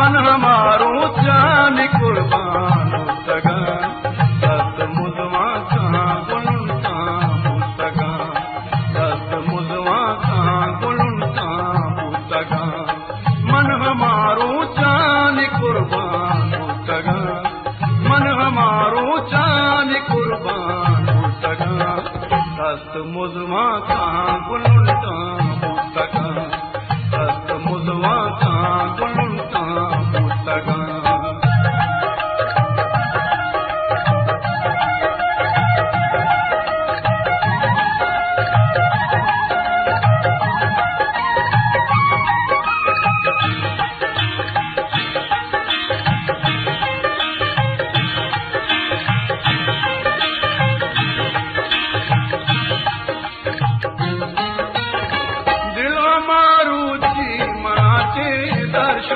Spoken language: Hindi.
मन हमारो जान कुर्बान सगा दस्त मुजवा कहाँ गुलता सगा दस्त मुजवा कहाँ गुलता सगा मन हमारो जान कुर्बान सगा मन हमारो जान कुर्बान सगा दस्त मुजवा कहाँ गुलता सगा दस्त मुजवा कहाँ गुलता सगा दिल मारू जी माचे दर्श